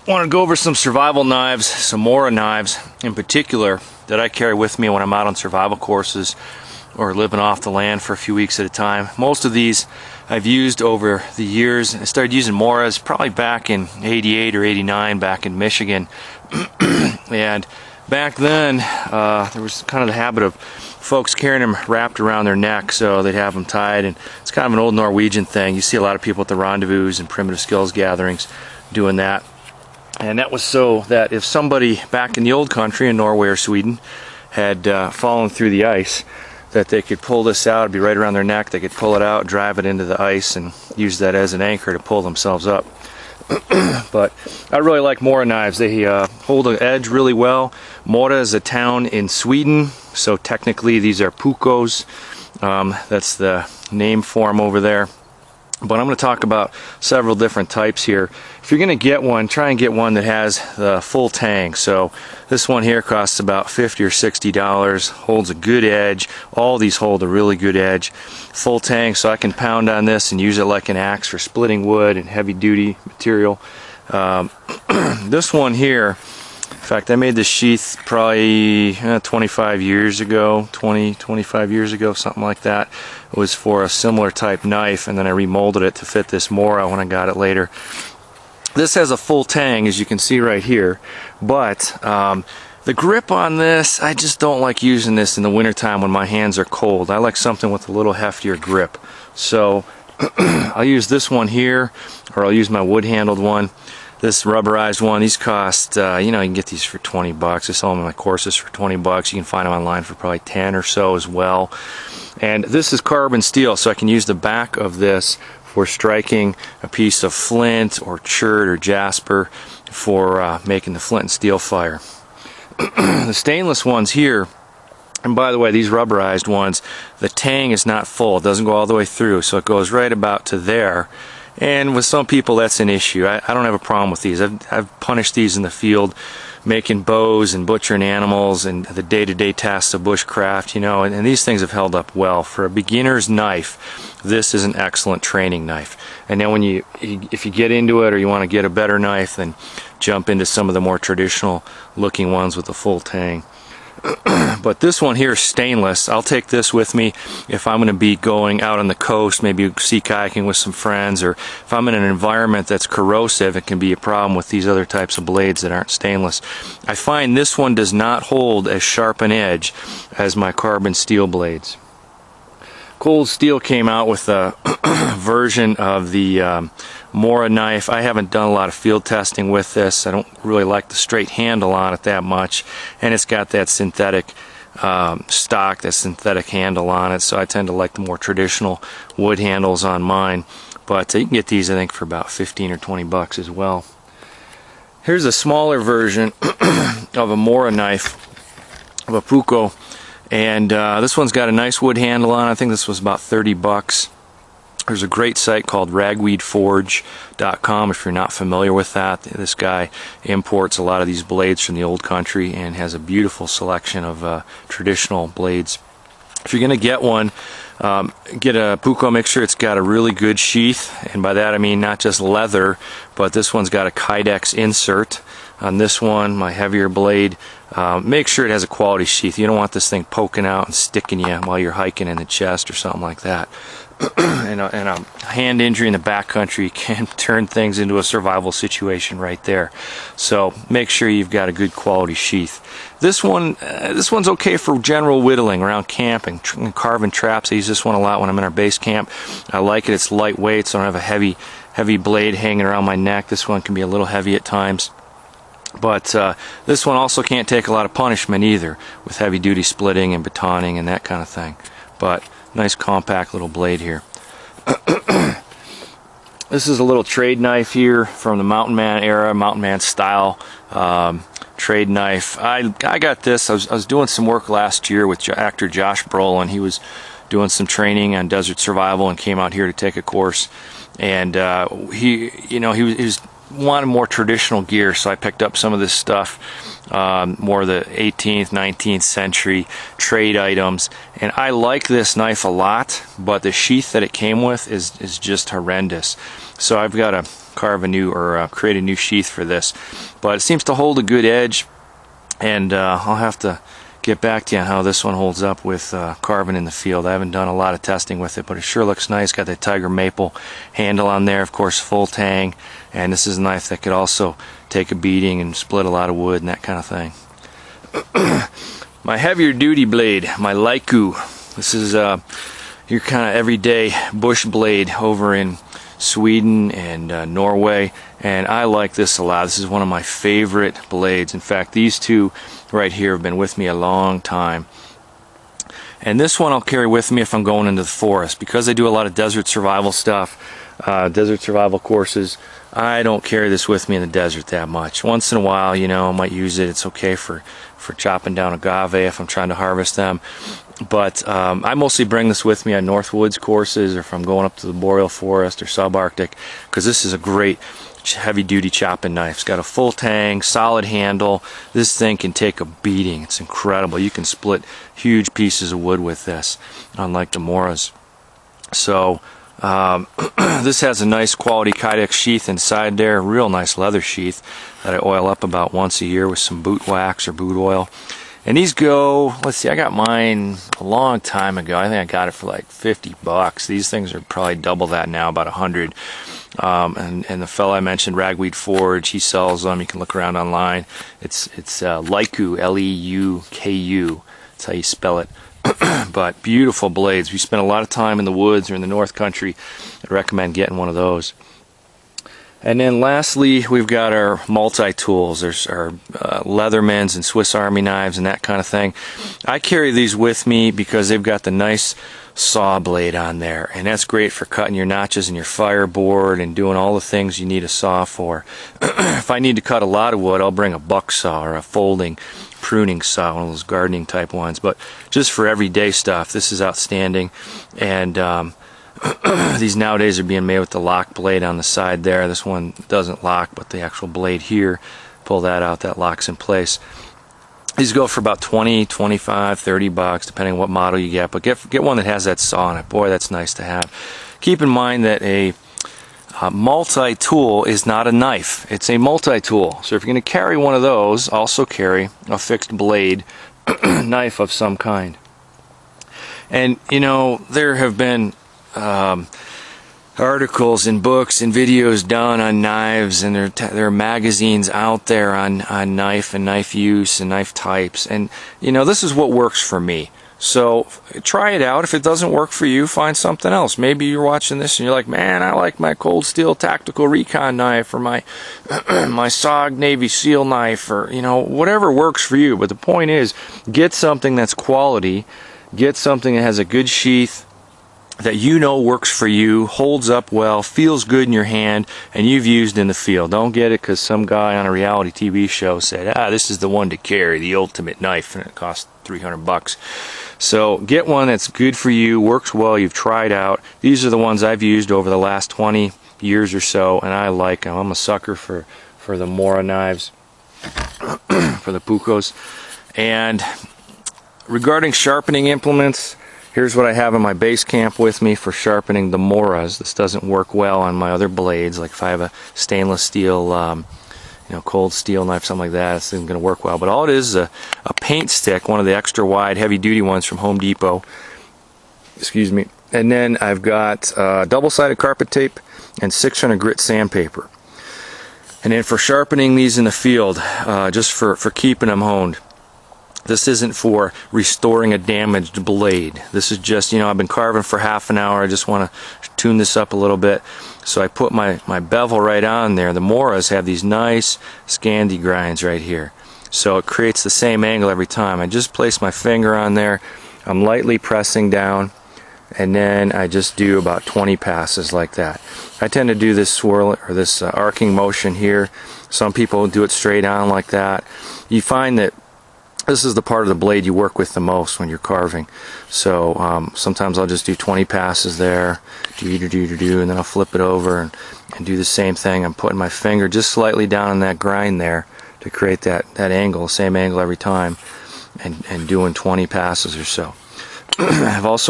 want to go over some survival knives, some Mora knives in particular that I carry with me when I'm out on survival courses or living off the land for a few weeks at a time. Most of these I've used over the years. I started using Moras probably back in '88 or '89 back in Michigan. And back then there was kind of the habit of folks carrying them wrapped around their neck, so they'd have them tied, and it's kind of an old Norwegian thing. You see a lot of people at the rendezvous and primitive skills gatherings doing that. And that was so that if somebody back in the old country in Norway or Sweden had fallen through the ice, that they could pull this out. It'd be right around their neck. They could pull it out, drive it into the ice, and use that as an anchor to pull themselves up. But I really like Mora knives. They hold the edge really well. Mora is a town in Sweden, so technically these are pukos. That's the name for them over there. But I'm going to talk about several different types here. If you're going to get one, try and get one that has the full tang. So this one here costs about $50 or $60, holds a good edge. All these hold a really good edge. Full tang, so I can pound on this and use it like an axe for splitting wood and heavy duty material. This one here, in fact, I made this sheath probably 25 years ago, 25 years ago, something like that. It was for a similar type knife, and then I remolded it to fit this Mora when I got it later. This has a full tang, as you can see right here, but the grip on this, I just don't like using this in the wintertime when my hands are cold. I like something with a little heftier grip. So I'll use this one here, or I'll use my wood-handled one. This rubberized one, these cost, you can get these for 20 bucks. I sell them in my courses for 20 bucks. You can find them online for probably 10 or so as well. And this is carbon steel, so I can use the back of this for striking a piece of flint or chert or jasper for making the flint and steel fire. The stainless ones here, and by the way, these rubberized ones, the tang is not full. It doesn't go all the way through, so it goes right about to there. And with some people that's an issue. I don't have a problem with these. I've punished these in the field, making bows and butchering animals and the day-to-day tasks of bushcraft, and these things have held up well. For a beginner's knife, this is an excellent training knife. And then when if you get into it or you want to get a better knife, then jump into some of the more traditional looking ones with the full tang. But this one here is stainless. I'll take this with me if I'm going to be going out on the coast, maybe sea kayaking with some friends, or if I'm in an environment that's corrosive. It can be a problem with these other types of blades that aren't stainless. I find this one does not hold as sharp an edge as my carbon steel blades. Cold Steel came out with a version of the Mora knife. I haven't done a lot of field testing with this. I don't really like the straight handle on it that much, and it's got that synthetic stock, that synthetic handle on it, so I tend to like the more traditional wood handles on mine. But you can get these, I think, for about 15 or 20 bucks as well. Here's a smaller version of a Mora knife, of a puko. And this one's got a nice wood handle on it. I think this was about 30 bucks. There's a great site called ragweedforge.com if you're not familiar with that. This guy imports a lot of these blades from the old country and has a beautiful selection of traditional blades. If you're going to get one, get a puko, make sure it's got a really good sheath, and by that I mean not just leather, but this one's got a Kydex insert. On this one, my heavier blade, make sure it has a quality sheath. You don't want this thing poking out and sticking you while you're hiking in the chest or something like that. And a hand injury in the backcountry can turn things into a survival situation right there. So make sure you've got a good quality sheath. This one's okay for general whittling around camping, carving traps. I use this one a lot when I'm in our base camp. I like it. It's lightweight, so I don't have a heavy blade hanging around my neck. This one can be a little heavy at times. But this one also can't take a lot of punishment either, with heavy duty splitting and batoning and that kind of thing. But nice compact little blade here. This is a little trade knife here from the Mountain Man era, Mountain Man style trade knife. I got this. I was doing some work last year with actor Josh Brolin. He was doing some training on desert survival and came out here to take a course. And he was wanted more traditional gear, so I picked up some of this stuff, more the 18th, 19th century trade items, and I like this knife a lot, but the sheath that it came with is just horrendous. So I've got to carve a new, or create a new sheath for this, but it seems to hold a good edge, and I'll have to get back to you on how this one holds up with carving in the field. I haven't done a lot of testing with it, but it sure looks nice. Got that tiger maple handle on there, of course, full tang, and this is a knife that could also take a beating and split a lot of wood and that kind of thing. My heavier duty blade, my Laiku. This is your kind of everyday bush blade over in Sweden and Norway, and I like this a lot. This is one of my favorite blades. In fact, these two right here have been with me a long time, and this one I'll carry with me if I'm going into the forest, because I do a lot of desert survival stuff, desert survival courses. I don't carry this with me in the desert that much. Once in a while, you know, I might use it. It's okay for chopping down agave if I'm trying to harvest them, but I mostly bring this with me on Northwoods courses, or if I'm going up to the boreal forest or subarctic, because this is a great heavy-duty chopping knife. It's got a full tang, solid handle. This thing can take a beating. It's incredible. You can split huge pieces of wood with this, unlike the Moras. So this has a nice quality Kydex sheath inside there, real nice leather sheath that I oil up about once a year with some boot wax or boot oil. And these go, let's see, I got mine a long time ago. I think I got it for like 50 bucks. These things are probably double that now, about 100. And the fellow I mentioned, Ragweed Forge, he sells them. You can look around online. It's Laiku, L-E-U-K-U. That's how you spell it. But beautiful blades. We spend a lot of time in the woods or in the North Country. I'd recommend getting one of those. And then lastly, we've got our multi-tools. There's our Leathermans and Swiss Army knives and that kind of thing. I carry these with me because they've got the nice saw blade on there, and that's great for cutting your notches in your fireboard and doing all the things you need a saw for. If I need to cut a lot of wood, I'll bring a buck saw or a folding pruning saw, one of those gardening type ones. But just for everyday stuff, this is outstanding. And these nowadays are being made with the lock blade on the side there. This one doesn't lock, but the actual blade here, pull that out, that locks in place. These go for about 20, 25, 30 bucks, depending on what model you get. But get one that has that saw on it. Boy, that's nice to have. Keep in mind that a multi-tool is not a knife. It's a multi-tool. So if you're going to carry one of those, also carry a fixed blade knife of some kind. And, you know, there have been articles and books and videos done on knives, and there are magazines out there on knife and knife use and knife types, and you know, this is what works for me. So try it out. If it doesn't work for you, find something else. Maybe you're watching this and you're like, man, I like my Cold Steel Tactical Recon knife, or my my SOG Navy SEAL knife, or you know, whatever works for you. But the point is, get something that's quality, get something that has a good sheath, that you know works for you, holds up well, feels good in your hand, and you've used in the field. Don't get it because some guy on a reality TV show said, this is the one to carry, the ultimate knife, and it costs 300 bucks. So get one that's good for you, works well, you've tried out. These are the ones I've used over the last 20 years or so, and I like them. I'm a sucker for the Mora knives, for the Pucos. And regarding sharpening implements, here's what I have in my base camp with me for sharpening the Moras. This doesn't work well on my other blades. Like if I have a stainless steel, you know, cold steel knife, something like that, this isn't going to work well. But all it is a paint stick, one of the extra wide, heavy-duty ones from Home Depot. Excuse me. And then I've got double-sided carpet tape and 600 grit sandpaper. And then for sharpening these in the field, just for keeping them honed. This isn't for restoring a damaged blade. This is just, you know, I've been carving for half an hour. I just want to tune this up a little bit. So I put my bevel right on there. The Moras have these nice Scandi grinds right here. So it creates the same angle every time. I just place my finger on there. I'm lightly pressing down, and then I just do about 20 passes like that. I tend to do this swirl or this arcing motion here. Some people do it straight on like that. You find that this is the part of the blade you work with the most when you're carving. So sometimes I'll just do 20 passes there, and then I'll flip it over and do the same thing. I'm putting my finger just slightly down on that grind there to create that angle, same angle every time, and doing 20 passes or so. I've also